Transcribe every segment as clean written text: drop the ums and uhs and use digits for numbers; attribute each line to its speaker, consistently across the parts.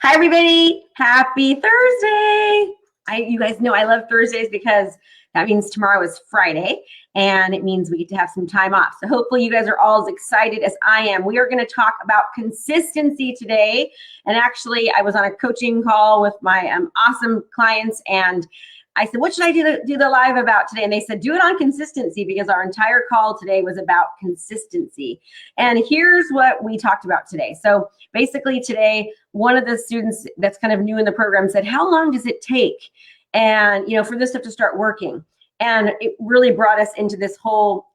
Speaker 1: Hi, everybody. Happy Thursday. You guys know I love Thursdays because that means tomorrow is Friday and it means we get to have some time off. So hopefully you guys are all as excited as I am. We are going to talk about consistency today. And actually, I was on a coaching call with my awesome clients and I said, what should I do the live about today? And they said, do it on consistency because our entire call today was about consistency. And here's what we talked about today. So basically today, one of the students that's kind of new in the program said, how long does it take? And, for this stuff to start working. And it really brought us into this whole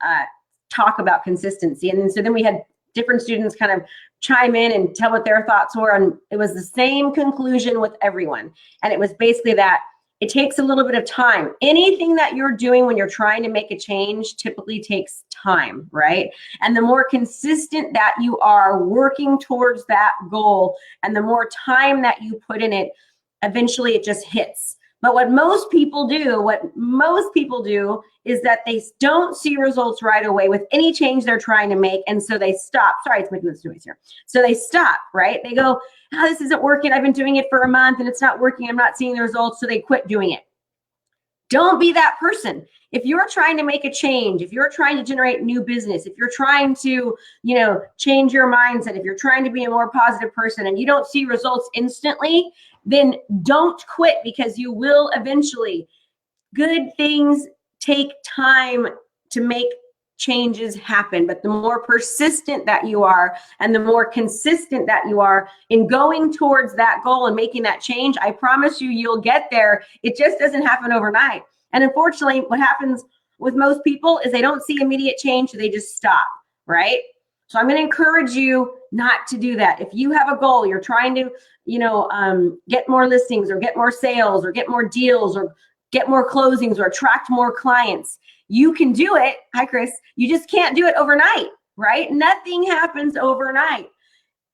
Speaker 1: talk about consistency. And so then we had different students kind of chime in and tell what their thoughts were. And it was the same conclusion with everyone. And it was basically that it takes a little bit of time. Anything that you're doing when you're trying to make a change typically takes time, right? And the more consistent that you are working towards that goal and the more time that you put in it, eventually it just hits. But what most people do is that they don't see results right away with any change they're trying to make. And so they stop. Sorry, it's making this noise here. So they stop, right? They go, oh, this isn't working. I've been doing it for a month and it's not working. I'm not seeing the results. So they quit doing it. Don't be that person. If you're trying to make a change, if you're trying to generate new business, if you're trying to, change your mindset, if you're trying to be a more positive person and you don't see results instantly, then don't quit because you will eventually. Good things take time to make changes happen, but the more persistent that you are and the more consistent that you are in going towards that goal and making that change, I promise you'll get there. It just doesn't happen overnight. And unfortunately, what happens with most people is they don't see immediate change, so they just stop, right? So I'm going to encourage you not to do that. If you have a goal, you're trying to, get more listings or get more sales or get more deals or get more closings or attract more clients, you can do it. Hi, Chris. You just can't do it overnight, right? Nothing happens overnight.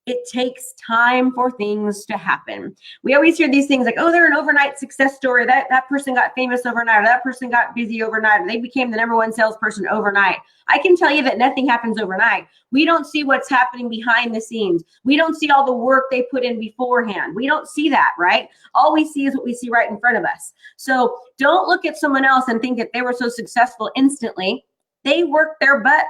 Speaker 1: It takes time for things to happen. We always hear these things like, oh, they're an overnight success story. That person got famous overnight, or that person got busy overnight, or they became the #1 salesperson overnight. I can tell you that nothing happens overnight. We don't see what's happening behind the scenes. We don't see all the work they put in beforehand. We don't see that, right? All we see is what we see right in front of us. So don't look at someone else and think that they were so successful instantly. They worked their butt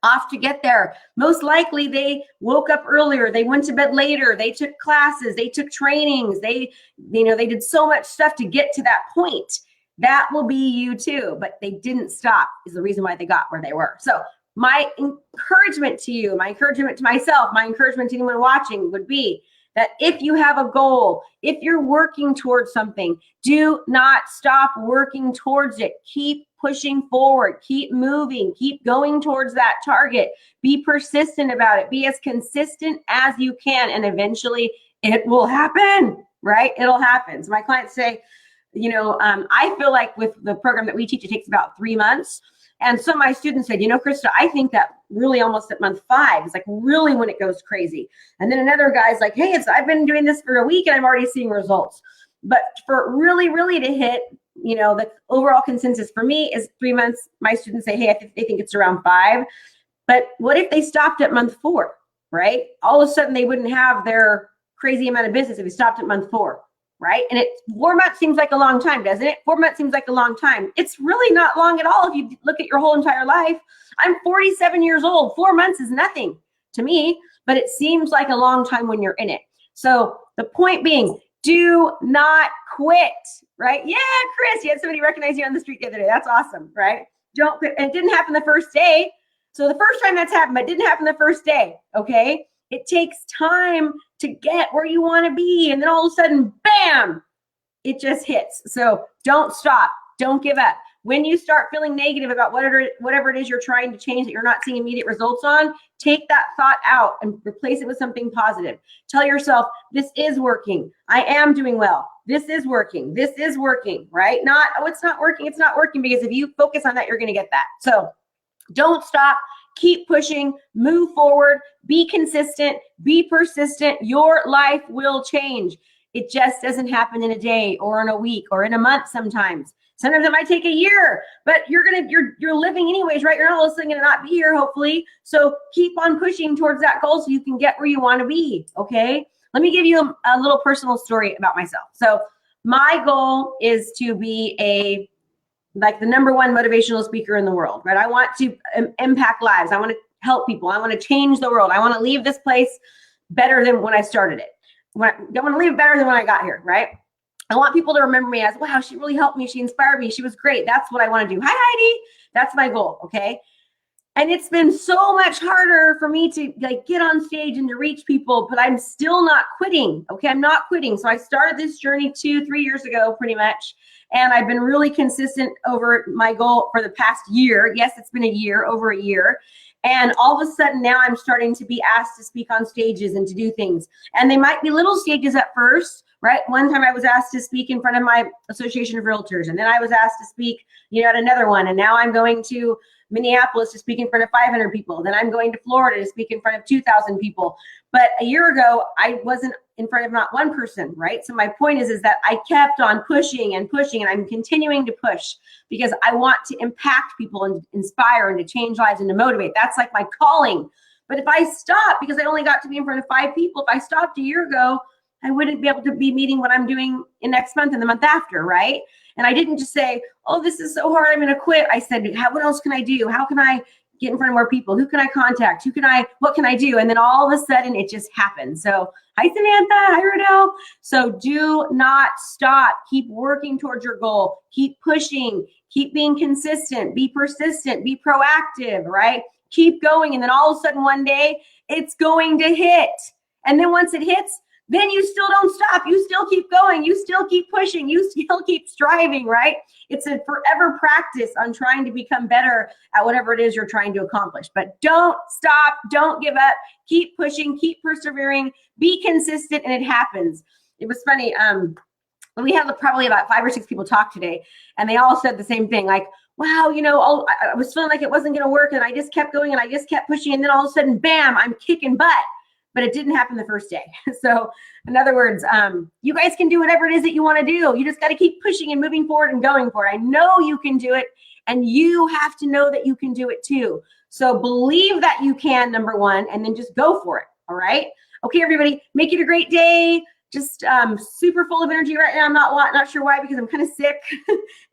Speaker 1: off to get there. Most likely they woke up earlier, they went to bed later, they took classes, they took trainings, they did so much stuff to get to that point. That will be you too, but they didn't stop is the reason why they got where they were. So my encouragement to you, my encouragement to myself, my encouragement to anyone watching would be that if you have a goal, if you're working towards something, do not stop working towards it. Keep pushing forward, keep moving, keep going towards that target. Be persistent about it. Be as consistent as you can, and eventually it will happen, right? It'll happen. So my clients say, I feel like with the program that we teach, it takes about 3 months. And some of my students said, Krista, I think that really almost at month 5 is like really when it goes crazy. And then another guy's like, hey, I've been doing this for a week and I'm already seeing results. But for it really, really to hit, the overall consensus for me is 3 months. My students say, hey, they think it's around 5. But what if they stopped at month 4, right? All of a sudden they wouldn't have their crazy amount of business if they stopped at month 4. Right? And 4 months seems like a long time, doesn't it? 4 months seems like a long time. It's really not long at all if you look at your whole entire life. I'm 47 years old. 4 months is nothing to me, but it seems like a long time when you're in it. So the point being, do not quit, right? Yeah, Chris, you had somebody recognize you on the street the other day. That's awesome, right? Don't quit. And it didn't happen the first day. So the first time that's happened, but it didn't happen the first day, okay? It takes time to get where you want to be. And then all of a sudden, bam, it just hits. So don't stop. Don't give up. When you start feeling negative about whatever it is you're trying to change that you're not seeing immediate results on, take that thought out and replace it with something positive. Tell yourself, this is working. I am doing well. This is working. This is working, right? Not, oh, it's not working. It's not working, because if you focus on that, you're going to get that. So don't stop. Keep pushing, move forward, be consistent, be persistent. Your life will change. It just doesn't happen in a day or in a week or in a month sometimes. Sometimes it might take a year, but you're living anyways, right? You're not listening and not be here, hopefully. So keep on pushing towards that goal so you can get where you want to be, okay? let me give you a little personal story about myself. So my goal is to be like the #1 motivational speaker in the world, right? I want to impact lives. I want to help people. I want to change the world. I want to leave this place better than when I started it. I want to leave it better than when I got here, right? I want people to remember me as, wow, she really helped me. She inspired me. She was great. That's what I want to do. Hi, Heidi. That's my goal, okay? And it's been so much harder for me to like get on stage and to reach people, but I'm still not quitting, okay? I'm not quitting. So I started this journey 2-3 years ago, pretty much. And I've been really consistent over my goal for the past year. Yes, it's been a year, over a year. And all of a sudden now I'm starting to be asked to speak on stages and to do things. And they might be little stages at first, right? One time I was asked to speak in front of my Association of Realtors, and then I was asked to speak, at another one. And now I'm going to Minneapolis to speak in front of 500 people. Then I'm going to Florida to speak in front of 2,000 people. But a year ago, I wasn't in front of not one person, right? So my point is that I kept on pushing and pushing, and I'm continuing to push because I want to impact people and inspire and to change lives and to motivate. That's like my calling. But if I stop because I only got to be in front of 5 people, if I stopped a year ago, I wouldn't be able to be meeting what I'm doing in next month and the month after, right? And I didn't just say, oh, this is so hard, I'm going to quit. I said, what else can I do? How can I get in front of more people? Who can I contact? What can I do? And then all of a sudden it just happened. So hi, Samantha. Hi, Rodell. So do not stop. Keep working towards your goal. Keep pushing. Keep being consistent. Be persistent. Be proactive, right? Keep going. And then all of a sudden one day it's going to hit. And then once it hits, then you still don't stop. You still keep going. You still keep pushing. You still keep striving, right? It's a forever practice on trying to become better at whatever it is you're trying to accomplish. But don't stop. Don't give up. Keep pushing. Keep persevering. Be consistent, and it happens. It was funny. We had probably about 5 or 6 people talk today, and they all said the same thing. Like, wow, I was feeling like it wasn't going to work, and I just kept going, and I just kept pushing, and then all of a sudden, bam, I'm kicking butt. But it didn't happen the first day. So in other words, you guys can do whatever it is that you want to do. You just got to keep pushing and moving forward and going for it. I know you can do it, and you have to know that you can do it too. So believe that you can, #1, and then just go for it. All right. Okay, everybody, make it a great day. Just super full of energy right now. I'm not sure why, because I'm kind of sick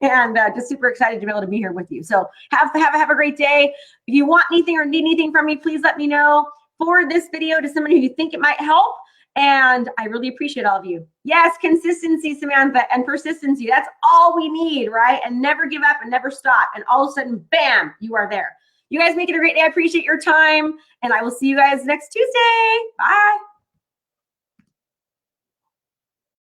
Speaker 1: and just super excited to be able to be here with you. So have a great day. If you want anything or need anything from me, please let me know. Forward this video to somebody who you think it might help. And I really appreciate all of you. Yes, consistency, Samantha, and persistency. That's all we need, right? And never give up and never stop. And all of a sudden, bam, you are there. You guys make it a great day. I appreciate your time. And I will see you guys next Tuesday. Bye.